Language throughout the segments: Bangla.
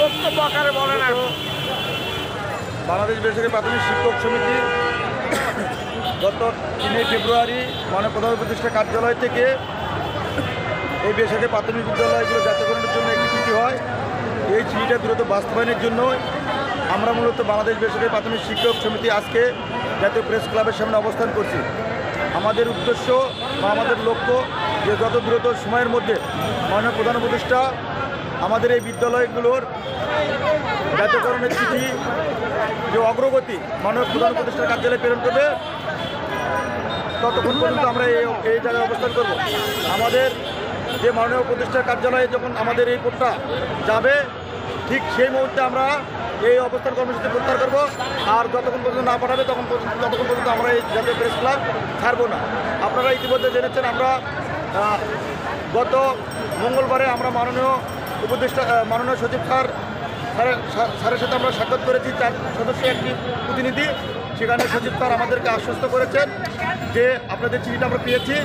বক্তব্য আকারে বলেন। বাংলাদেশ বেসরকারি প্রাথমিক শিক্ষক সমিতি গত 3 ফেব্রুয়ারি মাননীয় প্রধান উপদেষ্টা কার্যালয় থেকে এই বেসরকারি প্রাথমিক বিদ্যালয়গুলো জাতীয়করণের জন্য একটি চিঠি হয়। এই চিঠিটা দ্রুত বাস্তবায়নের জন্য আমরা মূলত বাংলাদেশ বেসরকারি প্রাথমিক শিক্ষক সমিতি আজকে জাতীয় প্রেস ক্লাবের সামনে অবস্থান করছি। আমাদের উদ্দেশ্য বা আমাদের লক্ষ্য যে যত দ্রুত সময়ের মধ্যে মাননীয় প্রধান উপদেষ্টা আমাদের এই বিদ্যালয়গুলোর জাতীয়করণের চিঠি যে অগ্রগতি মাননীয় প্রধান উপদেষ্টার কার্যালয়ে প্রেরণ করবে, ততক্ষণ পর্যন্ত আমরা এই জায়গায় অবস্থান করব। আমাদের যে মাননীয় উপদেষ্টার কার্যালয়ে যখন আমাদের এই কোর্টটা যাবে, ঠিক সেই মুহূর্তে আমরা এই অবস্থান কর্মসূচি প্রত্যাহার করব। আর যতক্ষণ পর্যন্ত না পাঠাবে ততক্ষণ পর্যন্ত আমরা এই জাতীয় প্রেস ক্লাব ছাড়বো না। আপনারা ইতিমধ্যে জেনেছেন, আমরা গত মঙ্গলবারে আমরা মাননীয় উপদেষ্টা মাননীয় সচিব স্যারের সাথে আমরা সাক্ষাৎ করেছি, 4 সদস্যের একটি প্রতিনিধি। সেখানে সচিব স্যার আমাদেরকে আশ্বস্ত করেছেন যে আপনাদের চিঠিটা আমরা পেয়েছি,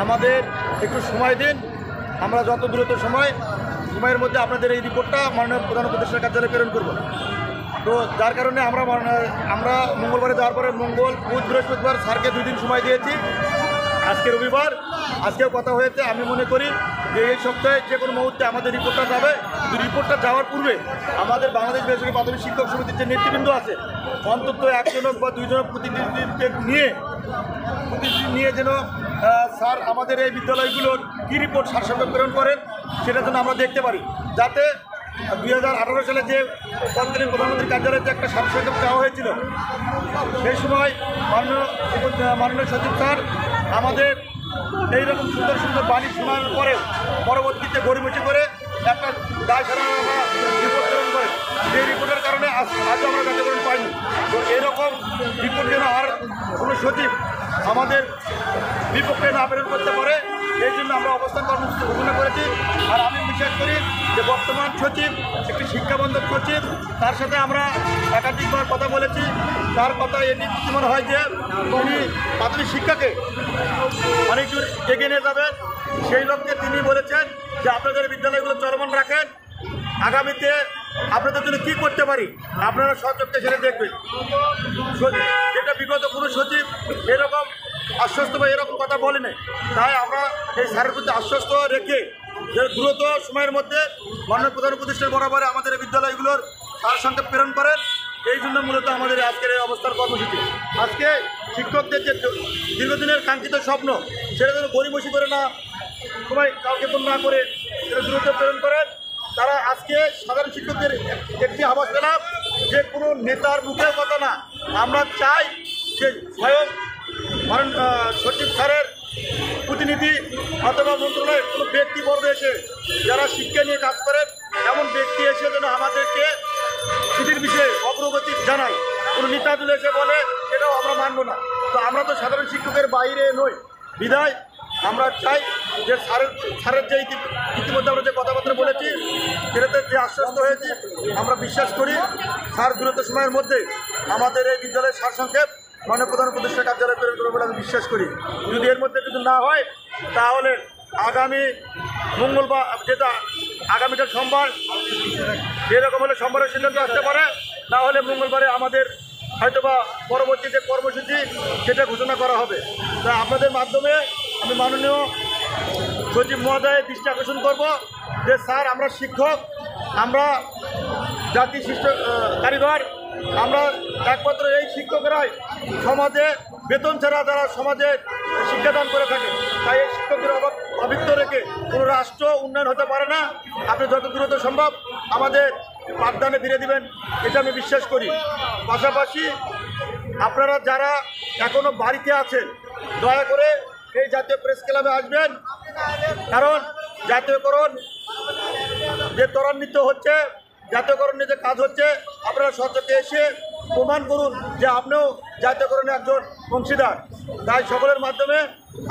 আমাদের একটু সময় দিন, আমরা যত দ্রুত সময়ের মধ্যে আপনাদের এই রিপোর্টটা মাননীয় প্রধান উপদেষ্টার কার্যালয়ে প্রেরণ করব। তো যার কারণে আমরা মঙ্গলবারে যাওয়ার পরে মঙ্গল, বুধ, বৃহস্পতিবার স্যারকে 2 দিন সময় দিয়েছি। আজকে রবিবার, আজকেও কথা হয়েছে। আমি মনে করি যে এই সপ্তাহে যে কোনো মুহূর্তে আমাদের রিপোর্টটা যাবে। কিন্তু রিপোর্টটা যাওয়ার পূর্বে আমাদের বাংলাদেশ বেসরকারি প্রাথমিক শিক্ষক সমিতির যে নেতৃবৃন্দ আছে, অন্তত 1 জন বা 2 জন প্রতিনিধিকে নিয়ে যেন স্যার আমাদের এই বিদ্যালয়গুলোর কী রিপোর্ট সারসংক্ষেপ প্রেরণ করেন, সেটা যেন আমরা দেখতে পারি। যাতে 2018 সালে যে তৎকালীন প্রধানমন্ত্রীর কার্যালয়ে একটা সারসংক্ষেপ চাওয়া হয়েছিল, সেই সময় মাননীয় সচিব স্যার আমাদের এইরকম সুন্দর সুন্দর বাণী শোনার পরে পরবর্তীতে গড়িমসি করে একটা দায় সারা রিপোর্ট প্রেরণ করেন। সেই রিপোর্টের কারণে আজও আমরা জাতীয়করণ পাইনি। তো এরকম রিপোর্ট যেন আর কোনো সচিব আমাদের বিপক্ষে না প্রেরণ করতে পারে, এই জন্য আমরা অবস্থান কর্মসূচি ঘোষণা করেছি। আর আমি বিশ্বাস করি যে বর্তমান সচিব একটি শিক্ষাবন্ধক সচিব, তার সাথে আমরা একাধিকবার কথা বলেছি। তার কথা এটি মনে হয় যে উনি প্রাথমিক শিক্ষাকে অনেক দূর এগিয়ে নিয়ে যাবেন। সেই লক্ষ্যে তিনি বলেছেন যে আপনাদের বিদ্যালয়গুলো চলমান রাখেন, আগামীতে আপনাদের জন্য কী করতে পারি আপনারা সচক্ষে সেটা দেখবেন। যেটা বিগত কোনো সচিব এরকম আশ্বস্ত বা এরকম কথা বলেনি। তাই আমরা এই স্যারের প্রতি আশ্বস্ত রেখে যে দ্রুত সময়ের মধ্যে মাননীয় প্রধান উপদেষ্টার বরাবরে আমাদের বিদ্যালয়গুলোর সারসংক্ষেপ প্রেরণ করেন। এই জন্য মূলত আমাদের আজকের এই অবস্থার কর্মসূচি। আজকে শিক্ষকদের যে দীর্ঘদিনের কাঙ্ক্ষিত স্বপ্ন, সেটা যেন গড়িমসি করে না, সবাই কাউকে ফোন না করে সেটা দ্রুত প্রেরণ করেন। তারা আজকে সাধারণ শিক্ষকদের একটি আভাস পেলাম যে কোনো নেতার মুখের কথা না, আমরা চাই যে স্বয়ং সচিব স্যারের প্রতিনিধি অথবা মন্ত্রণালয়ের কোনো ব্যক্তিবর্গ এসে যারা শিক্ষা নিয়ে কাজ করেন, এমন ব্যক্তি এসে যেন আমাদেরকে চিঠির বিষয়ে অগ্রগতি জানায়। কোনো নেতা তুলে এসে বলে এটাও আমরা মানব না। তো আমরা তো সাধারণ শিক্ষকের বাইরে নই, বিধায় আমরা চাই যে স্যারের যে ইতিমধ্যে আমরা যে কথাবার্তা বলেছি, সেটাতে যে আশ্বস্ত হয়েছি, আমরা বিশ্বাস করি স্যার দ্রুত সময়ের মধ্যে আমাদের এই বিদ্যালয়ের সারসংক্ষেপ মাননীয় প্রধান উপদেষ্টার কার্যালয়ে প্রেরণ করবে বলে আমি বিশ্বাস করি। যদি এর মধ্যে যদি না হয়, তাহলে আগামী মঙ্গলবার, যেটা আগামীকাল সোমবার, যেরকম হলে সোমবারের সিদ্ধান্ত আসতে পারে, না হলে মঙ্গলবারে আমাদের হয়তোবা পরবর্তী যে কর্মসূচি সেটা ঘোষণা করা হবে। তাই আপনাদের মাধ্যমে আমি মাননীয় সচিব মহোদয়ের দৃষ্টি আকর্ষণ করব যে স্যার, আমরা শিক্ষক, আমরা জাতি সৃষ্ট কারিগর, আমরা একমাত্র এই শিক্ষকরাই সমাজে বেতন ছাড়া যারা সমাজে শিক্ষাদান করে থাকে। তাই এই শিক্ষকদের অভিজ্ঞ রেখে কোনো রাষ্ট্র উন্নয়ন হতে পারে না। আপনি যত দ্রুত সম্ভব আমাদের পাঠদানে ফিরে দিবেন, এটা আমি বিশ্বাস করি। পাশাপাশি আপনারা যারা এখনও বাড়িতে আছেন, দয়া করে এই জাতীয় প্রেস ক্লাবে আসবেন। কারণ জাতীয়করণ যে ত্বরান্বিত হচ্ছে, জাতীয়করণের যে কাজ হচ্ছে, আপনারা সচক্ষে এসে প্রমাণ করুন যে আপনিও জাতীয়করণে একজন অংশীদার। তাই সকলের মাধ্যমে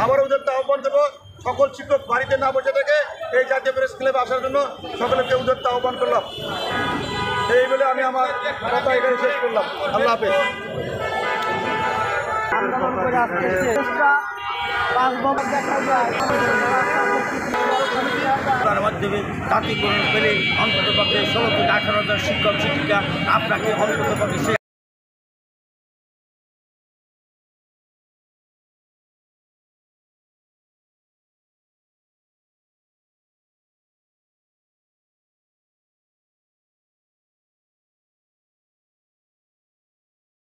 আবারও উদ্যোক্তা আহ্বান দেবো, সকল শিক্ষক বাড়িতে না বসে থেকে এই জাতীয় প্রেস ক্লাবে আসার জন্য সকলকে উদ্যোক্তা আহ্বান করলাম। এই বলে আমি আমার কথা এখানে শেষ করলাম। আল্লাহ হাফেজ। দেবে, জাতীয়করণ পেলে অন্ততপক্ষে 16 থেকে 18 হাজার শিক্ষক শিক্ষিকা আপনাকে অন্ততপক্ষে